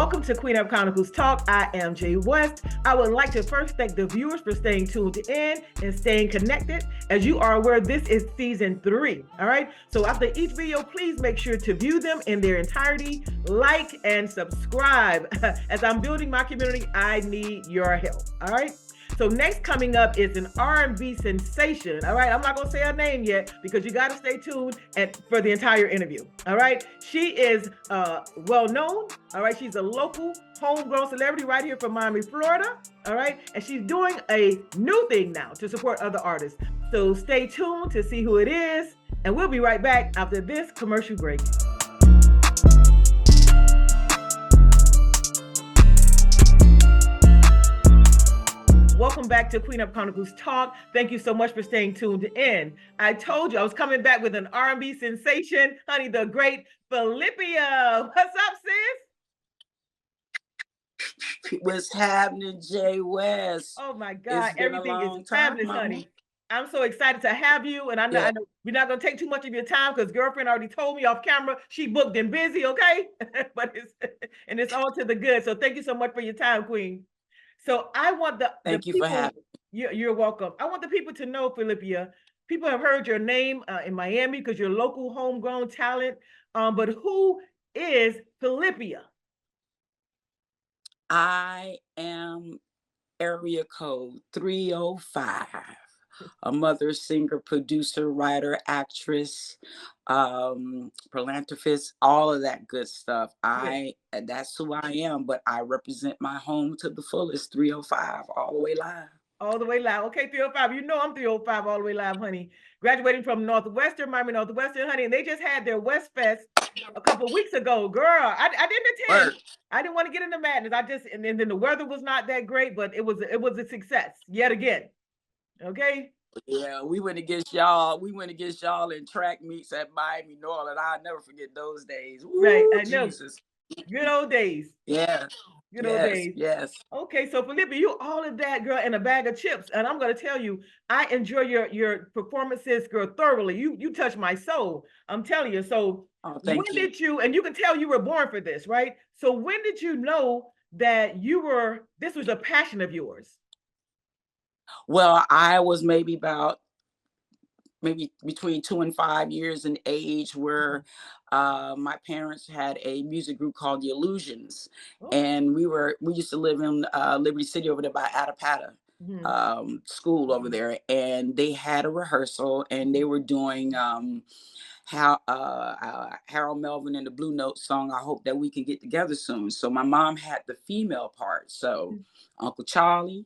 welcome to Queen of Chronicles Talk. I am Jay West. I would like to first thank the viewers for staying tuned in and staying connected. As you are aware, this is season 3. All right. So after each video, please make sure to view them in their entirety, like and subscribe. As I'm building my community, I need your help. All right. So next coming up is an R&B sensation. All right, I'm not gonna say her name yet because you gotta stay tuned for the entire interview. All right, she is well known. All right, she's a local homegrown celebrity right here from Miami, Florida. All right, and she's doing a new thing now to support other artists. So stay tuned to see who it is, and we'll be right back after this commercial break. Welcome back to Queen of Chronicles Talk. Thank you so much for staying tuned in. I told you I was coming back with an R&B sensation, honey, the great Phillippia. What's up, sis? What's happening, Jay West? Oh my God, everything is fabulous, honey. I'm so excited to have you, and I know we're not going to take too much of your time because girlfriend already told me off camera she booked and busy, okay? But it's all to the good. So thank you so much for your time, Queen. So I want thank you for having me. You're welcome. I want the people to know, Phillippia. People have heard your name in Miami because you're local homegrown talent. But who is Phillippia? I am area code 305. A mother, singer, producer, writer, actress, philanthropist, all of that good stuff. That's who I am, but I represent my home to the fullest. 305 all the way live. All the way live. Okay, 305. You know I'm 305 all the way live, honey. Graduating from Miami Northwestern, honey, and they just had their West Fest a couple of weeks ago. Girl, I didn't attend. I didn't want to get into madness. And then the weather was not that great, but it was a success yet again. Okay. Yeah, we went against y'all. We went against y'all in track meets at Miami Northern. I'll never forget those days. Ooh, right, I know. Jesus. Good old days. Yeah. Good old days. Yes. Okay, so Phillippia, you all of that, girl, in a bag of chips. And I'm going to tell you, I enjoy your performances, girl, thoroughly. You touch my soul. I'm telling you. So when did you, and you can tell you were born for this, right? So when did you know that this was a passion of yours? Well, I was maybe between 2 and 5 years in age where my parents had a music group called The Illusions. And we used to live in Liberty City over there by Attapata school over there. And they had a rehearsal and they were doing Harold Melvin and the Blue Note song, I Hope That We Can Get Together Soon. So my mom had the female part. So Uncle Charlie,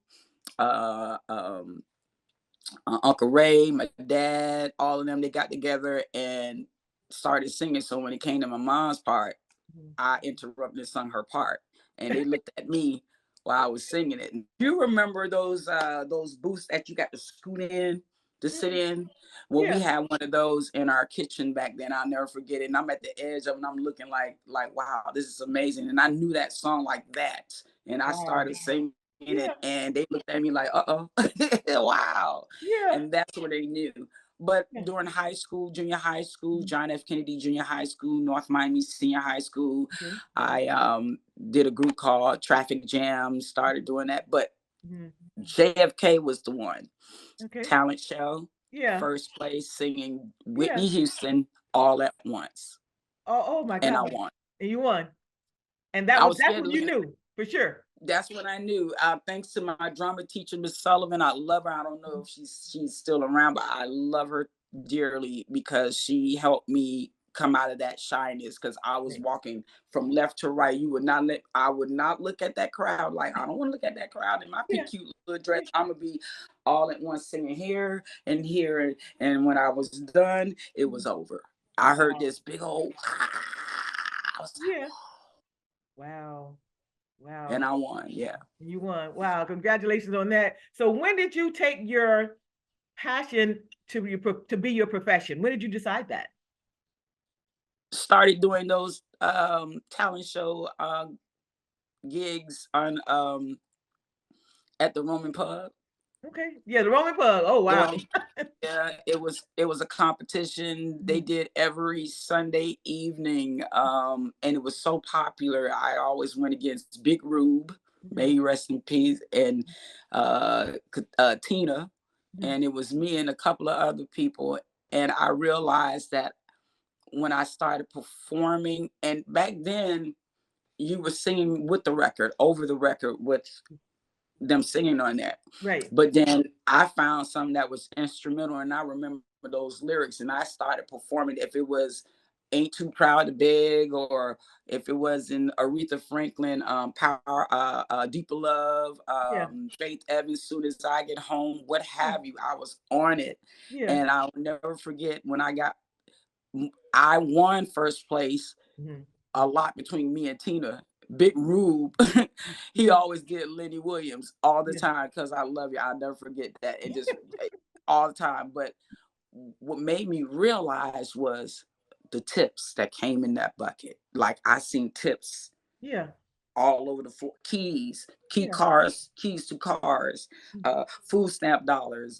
Uncle Ray, my dad, all of them, they got together and started singing. So when it came to my mom's part, I interrupted and sung her part. And they looked at me while I was singing it. And you remember those booths that you got to scoot in to sit in? Well, we had one of those in our kitchen back then. I'll never forget it. And I'm at the edge of it and I'm looking like, wow, this is amazing. And I knew that song like that. And I started singing it and they looked at me like, uh-oh. Wow. And that's what they knew. But during high school, junior high school, John F. Kennedy Junior High School, North Miami Senior High School, I did a group called Traffic Jam, started doing that. But JFK was the one. Talent show, first place, singing Whitney Houston all at once. Oh my God. And I won. And you won. And that's what you knew, for sure. That's what I knew. Thanks to my drama teacher, Miss Sullivan. I love her. I don't know if she's still around, but I love her dearly because she helped me come out of that shyness. Because I was walking from left to right. I would not look at that crowd. Like, I don't want to look at that crowd in my cute little dress. I'm gonna be all at once singing here and here. And when I was done, it was over. I heard this big old. I was like, wow. Wow. And I won. You won. Wow. Congratulations on that. So when did you take your passion to be your profession? When did you decide that? Started doing those talent show gigs on at the Roman Pub. Okay. Yeah, the Roman Pug. Oh wow. Well, yeah, it was a competition they did every Sunday evening, and it was so popular. I always went against Big Rube, may he rest in peace, and Tina, and it was me and a couple of other people. And I realized that when I started performing, and back then you were singing with the record, over the record with them singing on that. Right. But then I found something that was instrumental, and I remember those lyrics, and I started performing. If it was "Ain't Too Proud to Beg," or if it was in Aretha Franklin, "Power," "Deeper Love," Yeah. Faith Evans, "Soon as I Get Home," what Yeah. have you, I was on it, Yeah. and I'll never forget when I won first place a lot between me and Tina. Big Rube, he Yeah. always did Lenny Williams all the Yeah. time because I love you. I'll never forget that. And just all the time. But what made me realize was the tips that came in that bucket. Like I seen tips Yeah. all over the floor. Keys, Yeah. keys to cars, food stamp dollars,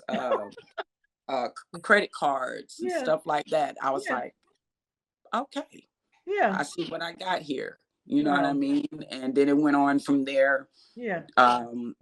credit cards and Yeah. stuff like that. I was Yeah. like, okay, Yeah. I see what I got here. You know what I Wow. mean? And then it went on from there, Yeah.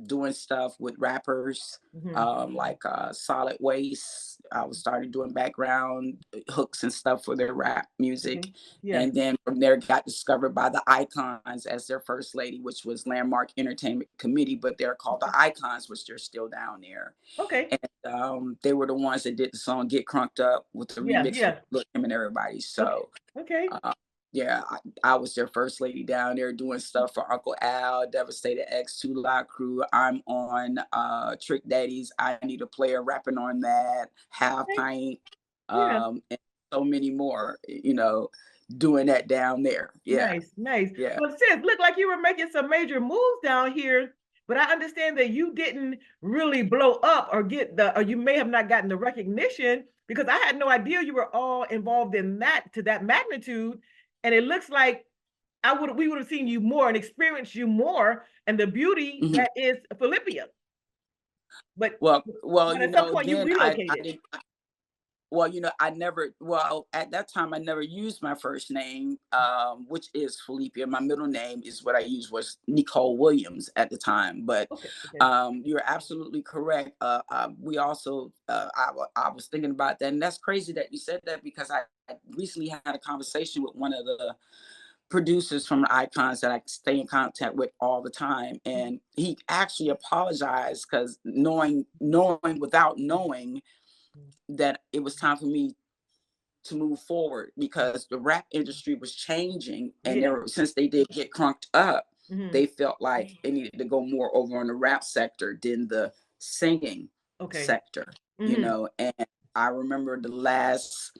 doing stuff with rappers, like Solid Waste. I was started doing background hooks and stuff for their rap music. Okay. Yeah. And then from there got discovered by the Icons as their first lady, which was Landmark Entertainment Committee, but they're called the Icons, which they're still down there. Okay. And they were the ones that did the song "Get Crunked Up" with the Yeah. remix with Yeah. Lil Kim and everybody. Okay. So Okay. uh, yeah, I was their first lady down there doing stuff for Uncle Al, Devastated X, Two Lot Crew. I'm on Trick Daddy's I Need a Player, rapping on that, Half Okay. Pint, Yeah. and so many more, doing that down there. Yeah, Nice, nice. yeah. Well, sis, look like you were making some major moves down here, but I understand that you didn't really blow up or or you may have not gotten the recognition because I had no idea you were all involved in that to that magnitude. And it looks like we would have seen you more and experienced you more and the beauty Mhm. that is Phillippia. But Well, at some point you again, I relocated. didn't. Well, I never, well, at that time, I never used my first name, which is Phillippia. My middle name is what I used was Nicole Williams at the time. But Okay, okay. you're absolutely correct. We also, I was thinking about that. And that's crazy that you said that because I recently had a conversation with one of the producers from the Icons that I stay in contact with all the time. And he actually apologized because knowing without knowing that it was time for me to move forward because the rap industry was changing, and Yeah. since they did Get Crunked Up, Hmm. they felt like it needed to go more over on the rap sector than the singing Okay. sector, Hmm. and I remember the last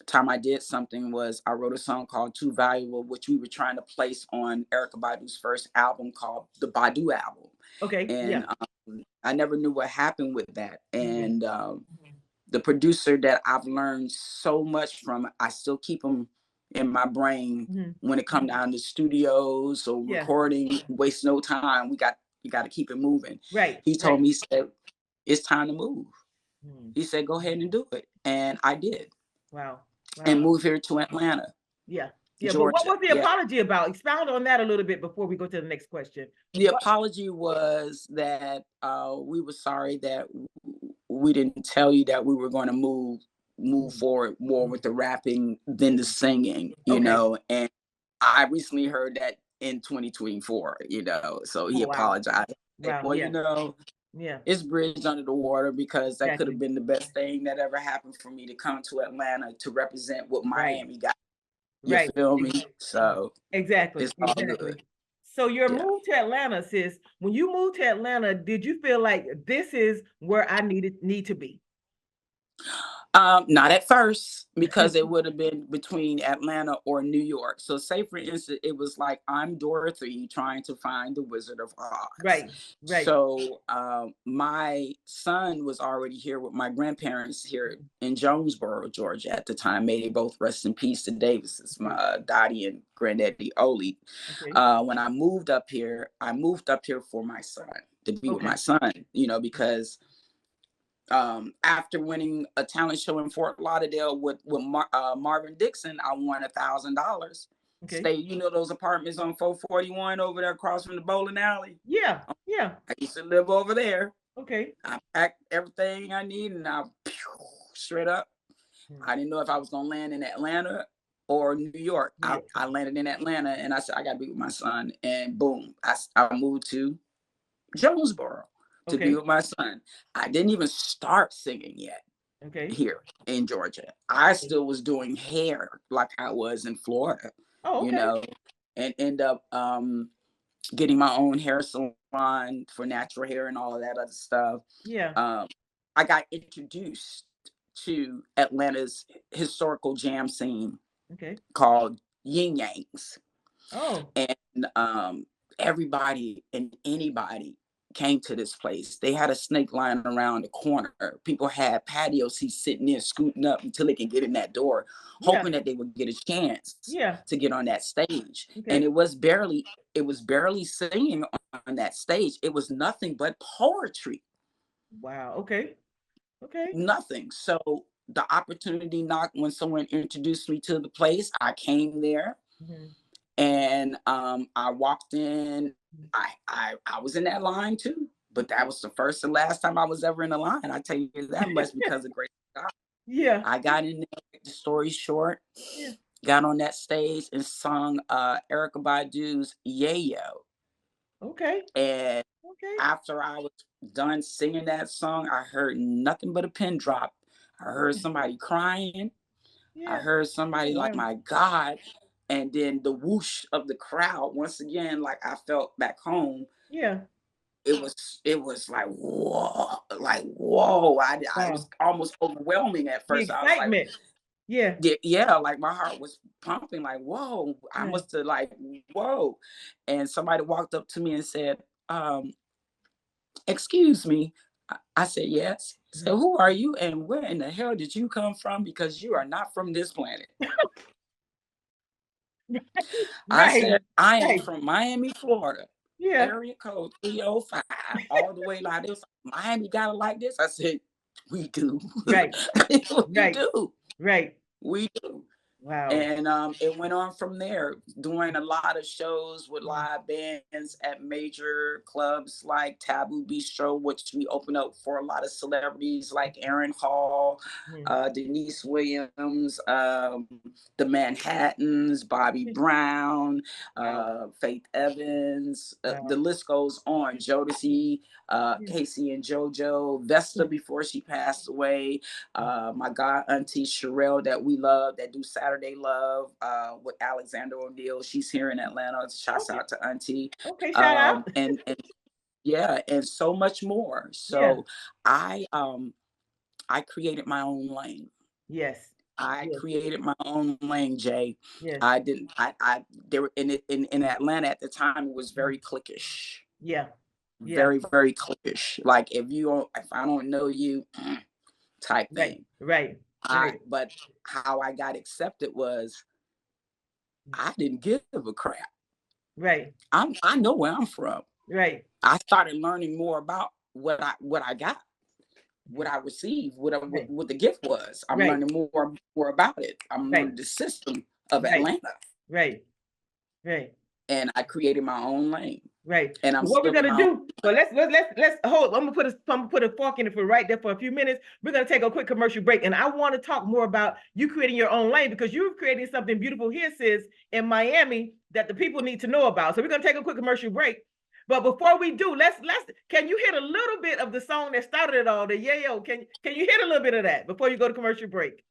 time I did something was I wrote a song called Too Valuable, which we were trying to place on Erykah Badu's first album called the Badu album. Okay. Yeah. And I never knew what happened with that. Hmm. And the producer that I've learned so much from, I still keep him in my brain Hmm. when it comes down to studios or Yeah. recording. Waste no time. You got to keep it moving. Right. He told Right. me, he said, it's time to move. Hmm. He said, go ahead and do it. And I did, Wow. and Wow. moved here to Atlanta, Yeah. Yeah. But what Georgia. was the Yeah. apology about? Expound on that a little bit before we go to the next question. The What? apology was that we were sorry that we didn't tell you that we were going to move Mhm. forward more with the rapping than the singing, Okay. and I recently heard that in 2024, so Oh he wow. apologized. Like, Wow. well, Yeah. Yeah. it's bridge under the water because that could have Exactly. been the best thing that ever happened for me to come to Atlanta to represent what Right. Miami got. You Right. feel me? So Exactly. it's all good. Exactly. So your Yeah. move to Atlanta, sis, when you moved to Atlanta, did you feel like this is where I need to be? Not at first, because it would have been between Atlanta or New York. So, say for instance, it was like I'm Dorothy trying to find the Wizard of Oz. Right. Right. So, my son was already here with my grandparents here in Jonesboro, Georgia at the time. May they both rest in peace to Davises, my Okay. Dottie and Granddaddy Oli. Okay. When I moved up here for my son. to be with Okay. my son, you know, because after winning a talent show in Fort Lauderdale with Marvin Dixon, I won $1,000. Okay. Stay, you know, those apartments on 441 over there across from the bowling alley. Yeah. Yeah. I used to live over there. Okay. I packed everything I need and I straight up. I didn't know if I was gonna land in Atlanta or New York. Yeah. I landed in Atlanta and I said I gotta be with my son. And boom, I moved to Jonesboro to be Okay. with my son. I didn't even start singing yet Okay. here in Georgia. I still was doing hair like I was in Florida, Oh, you okay. know, and end up getting my own hair salon for natural hair and all of that other stuff. Yeah. I got introduced to Atlanta's historical jam scene Okay. called Yin Yangs. Oh. And everybody and anybody came to this place. They had a snake line around the corner. People had patio seats sitting there scooting up until they can get in that door, Yeah. hoping that they would get a chance Yeah. to get on that stage. And Okay. it was barely singing on that stage. It was nothing but poetry. Wow. Okay. Okay. Nothing. So the opportunity knocked when someone introduced me to the place. I came there. Mhm. And I walked in. I was in that line too, but that was the first and last time I was ever in a line. I tell you that much because of grace of God. Yeah. I got in there. The story short, Yeah. got on that stage and sung Erykah Badu's "Yayo." Okay. And Okay. after I was done singing that song, I heard nothing but a pin drop. I heard somebody crying. I Yeah. heard Oh, somebody like, wow. my God. And then the whoosh of the crowd, once again, like I felt back home. Yeah. It was like, whoa, like, whoa. It was Wow. almost overwhelming at The first. I was like, excitement. Yeah. yeah, like my heart was pumping, like, whoa. I Yeah. must have like, whoa. And somebody walked up to me and said, excuse me. I said, yes. Mhm. So who are you and where in the hell did you come from? Because you are not from this planet. I Right. said, I am Right. from Miami, Florida, Yeah. area code 305, all the way like this. Miami got it like this. I said, we do. Right. We Right. do. Right. We do. Wow. And it went on from there, doing a lot of shows with Mhm. live bands at major clubs like Taboo Bistro, which we opened up for a lot of celebrities like Aaron Hall, Mhm. Denise Williams, the Manhattans, Bobby Brown, Wow. Faith Evans. The Wow. list goes on. Jodeci, Yeah. Casey and JoJo, Vesta Yeah. before she passed away, my god auntie Sherelle that we love, that do Saturday Love with Alexander O'Neill. She's here in Atlanta. Shouts Okay. out to auntie. Okay. Shout out. And yeah, and so much more. Yeah. So I created my own lane. Yes. I Yes. created my own lane, Jay. Yes. I didn't I There were in Atlanta at the time, it was Mhm. very cliquish. Yeah. Yeah. Very, very cliquish. Like if I don't know you, type Right. thing. Right. Right. But how I got accepted was I didn't give a crap. Right. I know where I'm from. Right. I started learning more about what I got, what Mhm. I received, Right. what the gift was. I'm Right. learning more about it. I'm Right. learning the system of Right. Atlanta, Right. Right. and I created my own lane, Right. and I'm So what we're still in gonna my own. do? So let's hold. I'm gonna put a fork in it for right there for a few minutes. We're gonna take a quick commercial break, and I want to talk more about you creating your own lane because you've created something beautiful here, sis, in Miami that the people need to know about. So we're gonna take a quick commercial break. But before we do, let's can you hit a little bit of the song that started it all? The yayo. Can you hit a little bit of that before you go to commercial break?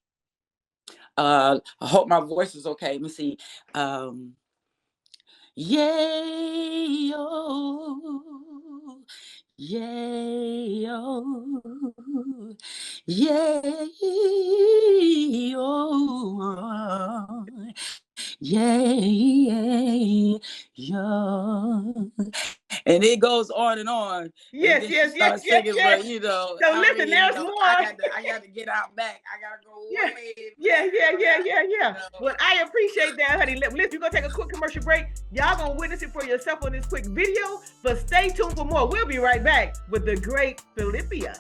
I hope my voice is okay. Let me see. Um, Yay, oh, yay, oh, yay, oh, yay, yo. And it goes on and on. Yes, And then she yes, yes, starts yes, singing, yes. but you know, So I listen, mean, you there's know, more. I got to get out back. I gotta go Yeah. way Yeah, back. yeah, yeah, yeah, You yeah. know? Well, I appreciate that, honey. Listen, we're gonna take a quick commercial break. Y'all gonna witness it for yourself on this quick video, but stay tuned for more. We'll be right back with the great Phillippia.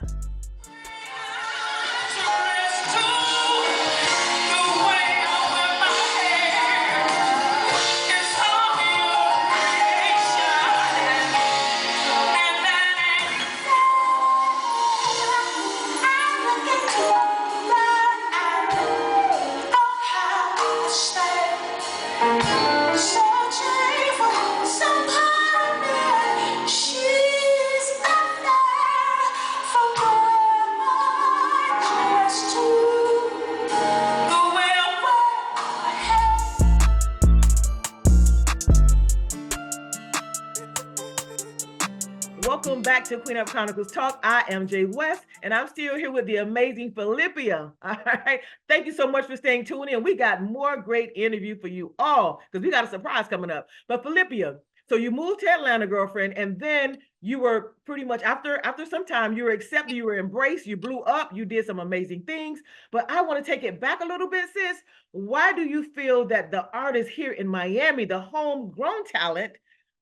Welcome back to Queen of Chronicles Talk. I am Jay West, and I'm still here with the amazing Phillippia. All right. Thank you so much for staying tuned in. We got more great interview for you all because we got a surprise coming up. But Phillippia, so you moved to Atlanta, girlfriend, and then you were pretty much after some time, you were accepted, you were embraced, you blew up, you did some amazing things. But I want to take it back a little bit, sis. Why do you feel that the artists here in Miami, the homegrown talent,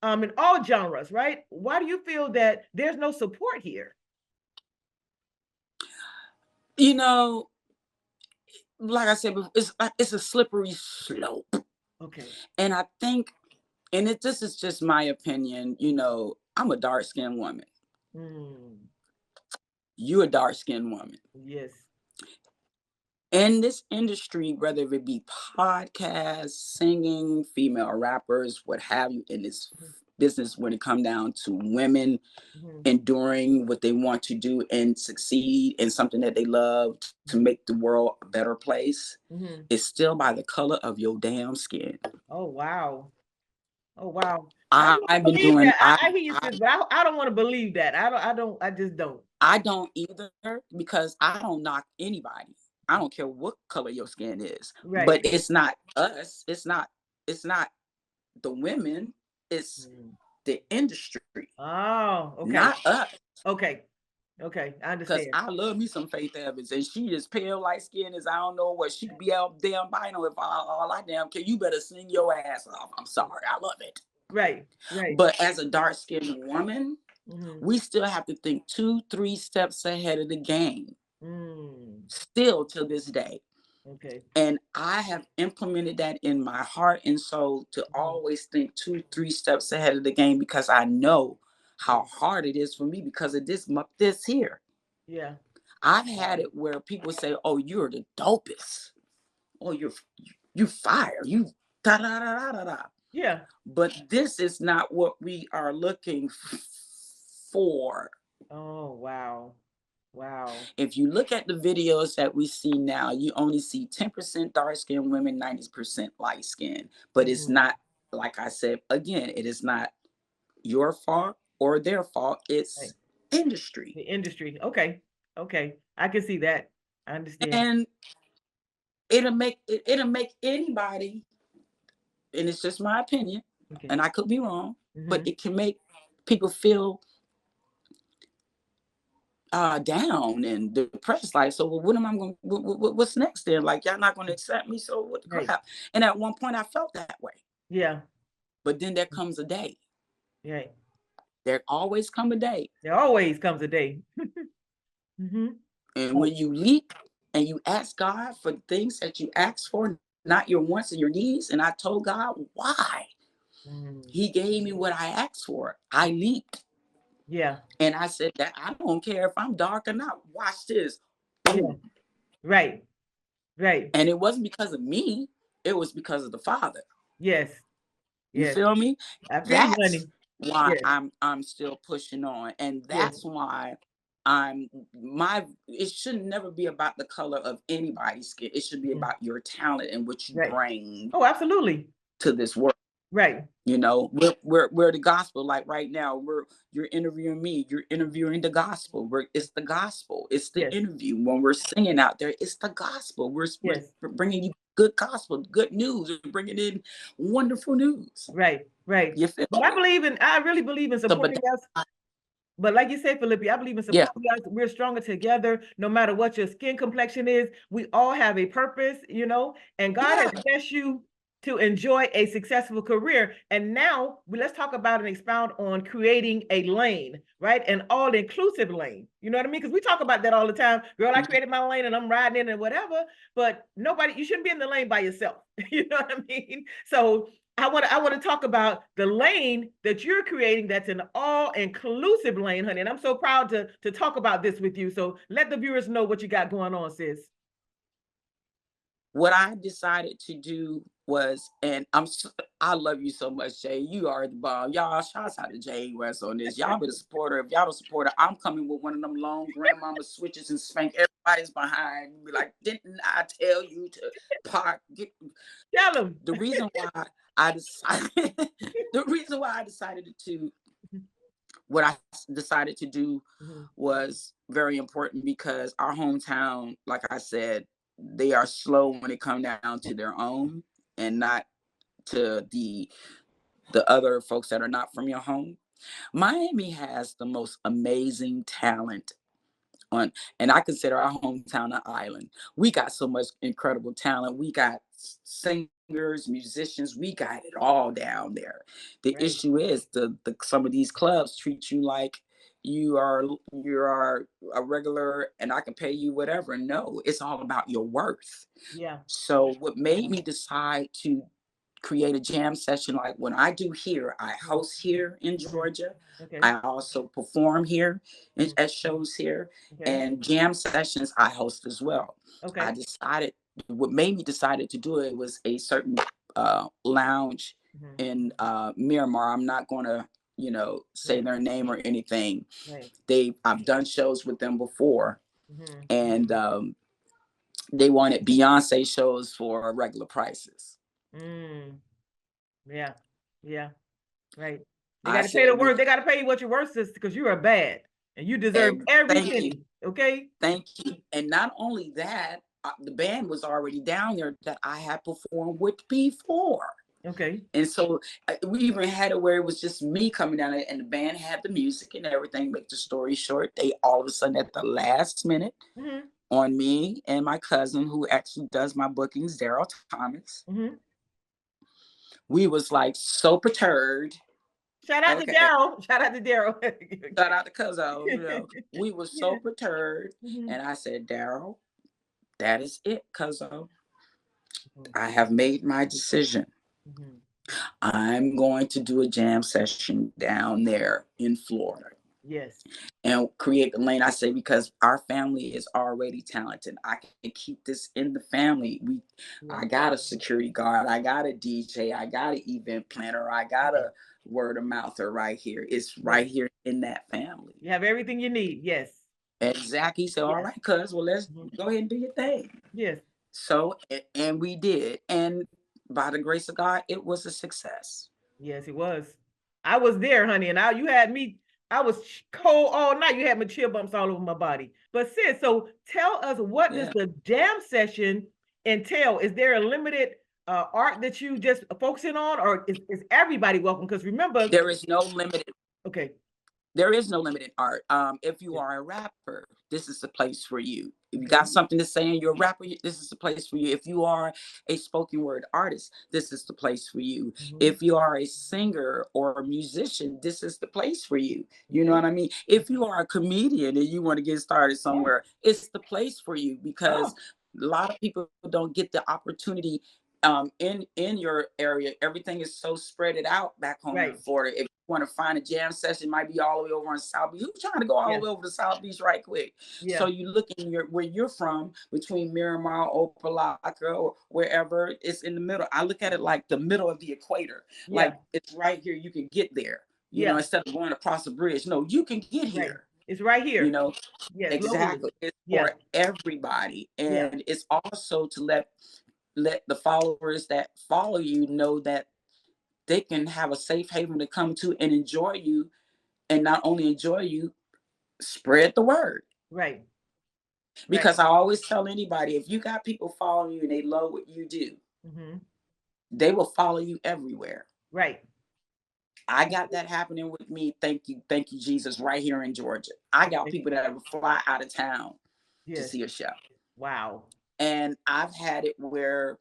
in all genres, right? Why do you feel that there's no support here? You know, like I said, it's a slippery slope. Okay. And I think, and this is just my opinion, you know, I'm a dark-skinned woman. You a dark-skinned woman. Yes. In this industry, whether it be podcasts, singing, female rappers, what have you, in this business, when it come down to women enduring what they want to do and succeed in something that they love to make the world a better place, it's still by the color of your damn skin. Oh, wow. Oh, wow. I've been doing. I hear you, sis, but I don't want to believe that. I just don't. I don't either, because I don't knock anybody. I don't care what color your skin is. Right. But it's not us. It's not the women. It's the industry. Oh, okay. Not us. Okay. Okay, I understand. Because I love me some Faith Evans, and she is pale, light skin as I don't know what. She could be out damn vinyl if all I damn care. You better sing your ass off. I'm sorry, I love it. Right, right. But as a dark-skinned woman, we still have to think 2-3 steps ahead of the game. Still to this day. Okay. And I have implemented that in my heart and soul to always think 2-3 steps ahead of the game, because I know how hard it is for me because of this here. Yeah. I've had it where people say, "Oh, you're the dopest. Oh, you fire. You da da da da da." Yeah. But this is not what we are looking for. Oh, wow. Wow. If you look at the videos that we see now, you only see 10% dark-skinned women, 90% light-skinned. But it's not, like I said, again, it is not your fault or their fault. It's industry. The industry. Okay. Okay. I can see that. I understand. And it'll make anybody, and it's just my opinion, and I could be wrong, but it can make people feel down and depressed. Like, so what am I going? What's next then? Like, y'all not going to accept me? So what the crap? And at one point, I felt that way. Yeah. But then there comes a day. Yeah. There always comes a day. There always comes a day. And when you leap and you ask God for things that you ask for, not your wants and your needs, and I told God why. He gave me what I asked for. I leaped. Yeah. And I said that I don't care if I'm dark or not. Watch this. Yeah. Right. Right. And it wasn't because of me. It was because of the Father. Yes. You feel me? I feel you, honey. Why I'm still pushing on. And that's why it should never be about the color of anybody's skin. It should be about your talent and what you bring. Oh, absolutely. To this world. Right. You know, we're the gospel. Like right now, you're interviewing me. You're interviewing the gospel. It's the gospel. It's the interview. When we're singing out there, it's the gospel. We're bringing you good gospel, good news, and bringing in wonderful news. Right. You feel But me? I really believe in So, but supporting us. But like you said, Phillippia, I believe in yeah, supporting us. We're stronger together, no matter what your skin complexion is. We all have a purpose, and God has yeah. blessed you to enjoy a successful career. And now let's talk about and expound on creating a lane, right? An all-inclusive lane. You know what I mean? Because we talk about that all the time. Girl, I created my lane and I'm riding in and whatever. But you shouldn't be in the lane by yourself. You know what I mean? So I want to talk about the lane that you're creating. That's an all-inclusive lane, honey. And I'm so proud to talk about this with you. So let the viewers know what you got going on, sis. What I decided to do was, and I love you so much, Jay. You are the bomb. Y'all, shouts out to Jay West on this. Y'all be the supporter. If y'all don't support her, I'm coming with one of them long grandmama switches and spank everybody's behind. Be like, didn't I tell you to park? Tell them. The reason why I decided, the reason why I decided to, what I decided to do was very important, because our hometown, like I said, they are slow when it comes down to their own and not to the other folks that are not from your home. Miami has the most amazing talent on, and I consider our hometown an island. We got so much incredible talent. We got singers, musicians, we got it all down there. The Right. issue is the some of these clubs treat you like you are a regular and I can pay you whatever. No, it's all about your worth. Yeah. So what made me decide to create a jam session, like when I do here, I host here in Georgia. Okay. I also perform here at shows here, Okay. and jam sessions I host as well. Okay. I decided, what made me decided to do it was a certain lounge in Miramar. I'm not going to, say their name or anything. Right. I've done shows with them before, Mm-hmm. and they wanted Beyonce shows for regular prices. Mm. Yeah. Yeah. Right. They I got to pay the said, worth. They got to pay you what you're worth, sister, because you are bad and you deserve and every thank you. penny. Okay. Thank you. And not only that, the band was already down there that I had performed with before. Okay. And so we even had it where it was just me coming down there, and the band had the music and everything. Make the story short, they all of a sudden at the last minute on me and my cousin, who actually does my bookings, Daryl Thomas. We was like so perturbed. Shout out to Daryl. Shout out to Daryl. Shout out to Cuzzo. We were so perturbed. And I said, Daryl, that is it, Cuzzo. I have made my decision. I'm going to do a jam session down there in Florida. Yes. And create the lane. I say, because our family is already talented. I can keep this in the family. I got a security guard. I got a DJ. I got an event planner. I got a word of mouther right here. It's right here in that family. You have everything you need. Yes. Exactly. He said, all right, cuz, well, let's go ahead and do your thing. Yes. So, and we did. And by the grace of God, it was a success. Yes, it was. I was there, honey, and I was cold all night. You had my chill bumps all over my body. But sis, so tell us, what does the jam session entail? Is there a limited art that you just focusing on, or is everybody welcome? Because remember, there is no limited. Okay. There is no limited art. If you are a rapper, this is the place for you. If you got something to say and you're a rapper, this is the place for you. If you are a spoken word artist, this is the place for you. If you are a singer or a musician, this is the place for you. You know what I mean? If you are a comedian and you want to get started somewhere, it's the place for you, because a lot of people don't get the opportunity in your area. Everything is so spread it out back home in Florida. If you want to find a jam session, it might be all the way over on South Beach. Who's trying to go all the way over to South Beach right quick? So you look in where you're from, between Miramar, Opelika, or wherever, it's in the middle. I look at it like the middle of the equator. Like it's right here. You can get there. You know, instead of going across the bridge. No, you can get here. It's right here. You know, exactly. It's for everybody, and it's also to let the followers that follow you know that they can have a safe haven to come to and enjoy you, and not only enjoy you, spread the word. Right. Because I always tell anybody, if you got people following you and they love what you do, they will follow you everywhere. Right. I got that happening with me. Thank you, Jesus, right here in Georgia. I got people that will fly out of town to see a show. Wow. And I've had it where,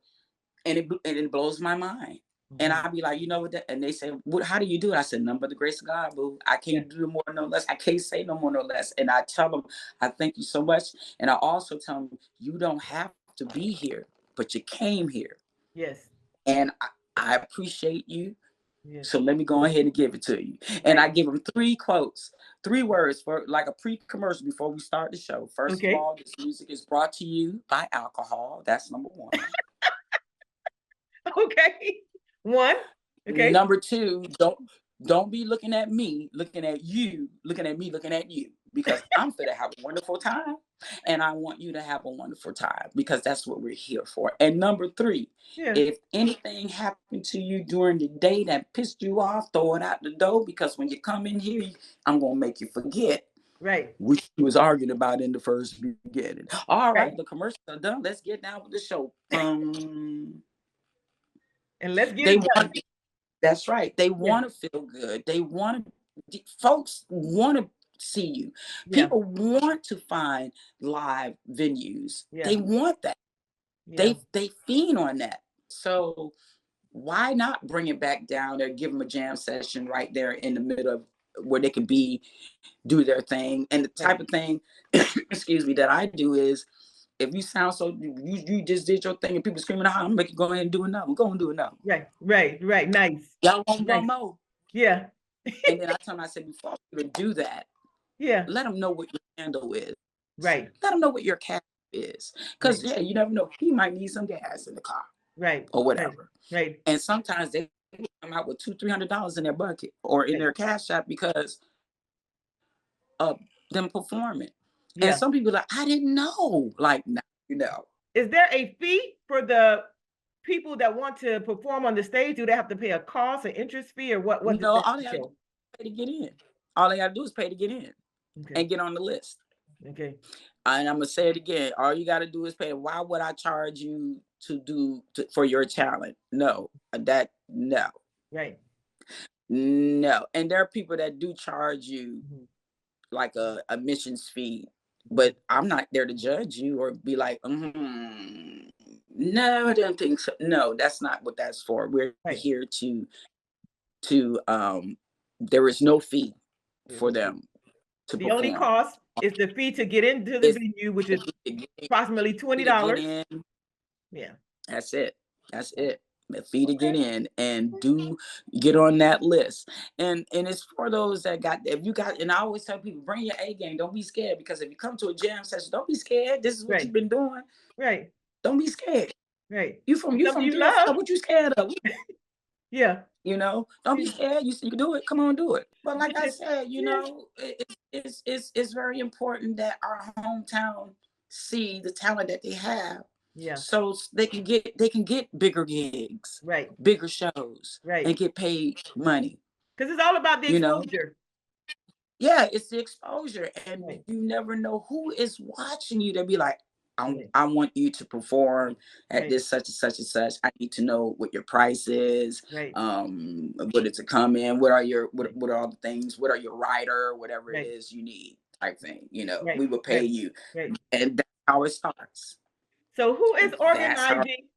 and it blows my mind. And I'll be like, you know what? And they say, how do you do it? I said, none but the grace of God, boo. I can't do no more, no less. I can't say no more, no less. And I tell them, I thank you so much. And I also tell them, you don't have to be here, but you came here. Yes. And I appreciate you. Yes. So let me go ahead and give it to you. And I give them 3 quotes, 3 words for like a pre-commercial before we start the show. First of all, this music is brought to you by alcohol. That's number 1. Okay. 1. Okay. Number 2, don't be looking at me, looking at you, looking at me, looking at you, because I'm going to have a wonderful time. And I want you to have a wonderful time, because that's what we're here for. And number 3, if anything happened to you during the day that pissed you off, throw it out the door, because when you come in here, I'm going to make you forget which you was arguing about in the first beginning. All right, the commercials are done. Let's get down with the show. And let's get it done. That's right. They want to feel good. They want to, folks want to see you. People want to find live venues. They want that. They feed on that. So why not bring it back down there, give them a jam session right there in the middle of where they can do their thing. And the type of thing, excuse me, that I do is, if you sound so, you just did your thing and people screaming, I'm make you go ahead and do another. Go and do another. Right. Nice. Y'all want one more? Yeah. And then I tell them, I said, before you even do that, let them know what your handle is. Right. Let them know what your cash is. Because, you never know. He might need some gas in the car. Right. Or whatever. Right. And sometimes they come out with $200-$300 in their bucket or in their cash app because of them performing. And some people are like, I didn't know. Like, now you know. Is there a fee for the people that want to perform on the stage? Do they have to pay a cost, an interest fee, or what? No, all they got to do is pay to get in. All they got to do is pay to get in and get on the list. Okay. And I'm going to say it again. All you got to do is pay. Why would I charge you for your talent? No. No. Right. No. And there are people that do charge you like a admissions fee, but I'm not there to judge you or be like, no, I don't think so. No, that's not what that's for. We're here to there is no fee for them to perform. The only cost is the fee to get into the venue, which is approximately $20. Yeah. That's it. The fee to get in and get on that list. And it's for those that and I always tell people, bring your A game. Don't be scared, because if you come to a jam session, don't be scared. This is what you've been doing. Right. Don't be scared. Right. You from love. What you scared of? Yeah. Don't be scared. You can do it. Come on, do it. But like I said, it's very important that our hometown see the talent that they have. Yeah. So they can get bigger gigs, bigger shows, and get paid money. Because it's all about the exposure. Yeah, it's the exposure, and you never know who is watching you. They'll be like, I want you to perform at this such and such and such. I need to know what your price is. What is to come in? What are all the things? What are your rider? Whatever it is you need, type thing. We will pay you, and that's how it starts. So who is organizing?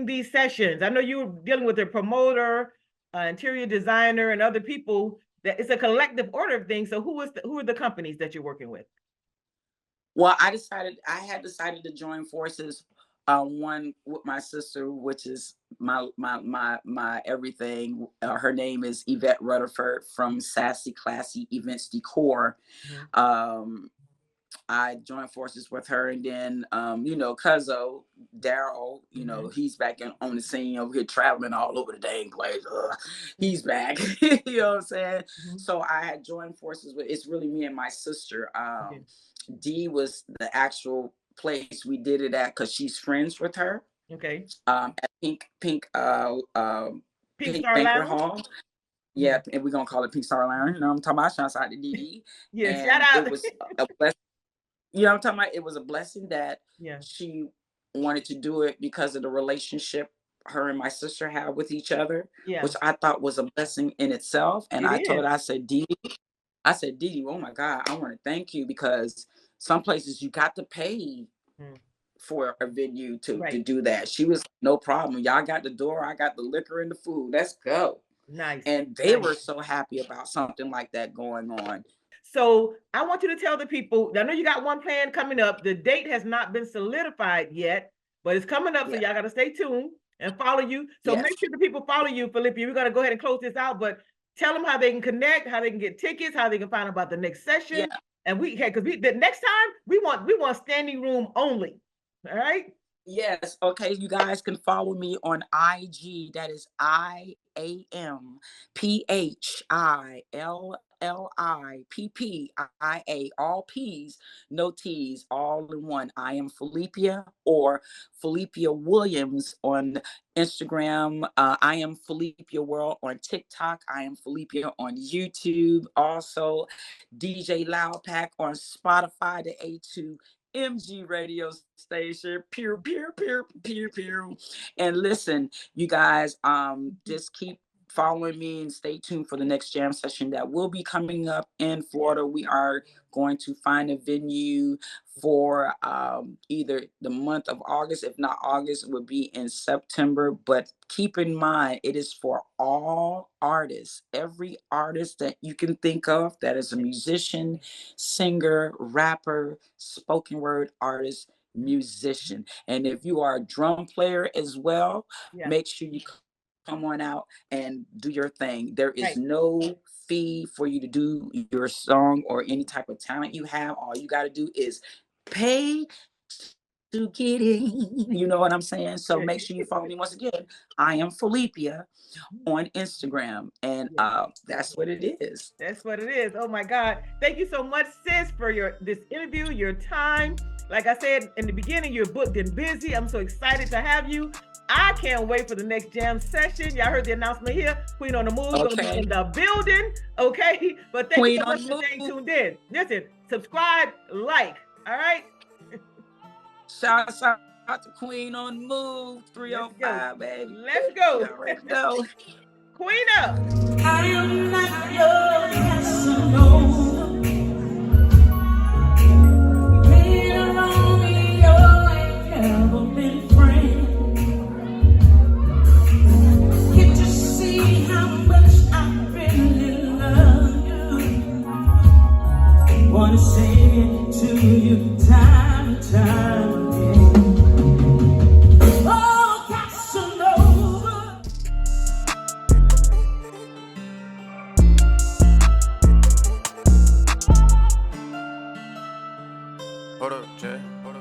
These sessions? I know you're dealing with a promoter, interior designer, and other people. That it's a collective order of things. So who are the companies that you're working with? Well, I had decided to join forces. One with my sister, which is my everything. Her name is Yvette Rutherford from Sassy Classy Events Decor. I joined forces with her, and then Cuzzo Daryl, he's back on the scene over here, traveling all over the dang place. He's back. You know what I'm saying? So I had joined forces with. It's really me and my sister. D was the actual place we did it at, because she's friends with her. Okay. At Pink Star Banquet Hall. Yeah, and we're gonna call it Pink Star Lounge. I'm talking about, shouts out to DD. Yeah, shout out. It was a blessing. You know what I'm talking about? It was a blessing that Yeah. she wanted to do it because of the relationship her and my sister had with each other, Yeah. which I thought was a blessing in itself. And It I is. told her, I said, Dee, oh my God, I want to thank you, because some places you got to pay Mm. for a venue to Right. do that. She was no problem. Y'all got the door, I got the liquor and the food. Let's go. Nice. And they Nice. were so happy about something like that going on. So I want you to tell the people, I know you got one plan coming up. The date has not been solidified yet, but it's coming up. So Yeah. y'all got to stay tuned and follow you. So Yes. make sure the people follow you, Phillippia. We're going to go ahead and close this out, but tell them how they can connect, how they can get tickets, how they can find out about the next session. Yeah. And because the next time we want standing room only. All right. Yes. Okay. You guys can follow me on IG. That is IAMPHILLIPPIA. All P's, no T's, all in one. I am Phillippia, or Phillippia Williams on Instagram. I am Phillippia World on TikTok. I am Phillippia on YouTube. Also, DJ Loudpack on Spotify, the A2 MG radio station. Pew, pew, pew, pew, pew. And listen, you guys, just keep following me and stay tuned for the next jam session that will be coming up in Florida. We are going to find a venue for either the month of August. If not August, it would be in September. But keep in mind, it is for all artists. Every artist that you can think of that is a musician, singer, rapper, spoken word artist, musician. And if you are a drum player as well, make sure you come on out and do your thing. There is no fee for you to do your song or any type of talent you have. All you got to do is pay to get in. You know what I'm saying? So make sure you follow me once again. I am Phillippia on Instagram, and that's what it is. That's what it is. Oh my God. Thank you so much, sis, for this interview, your time. Like I said in the beginning, you're booked and busy. I'm so excited to have you. I can't wait for the next jam session. Y'all heard the announcement here. Queen on the Move gonna be in the building. Okay. But thank you so much for staying tuned in. Listen, subscribe, like. All right. Shout out to Queen on the Move 305, baby. Let's go. You already know. Queen up. I am not your Casanova. Me and Romeo ain't never been friends. Get to see how much I really love you. Wanna say it to you time and time again. Oh, Casanova. Hold up, Jay. Hold up.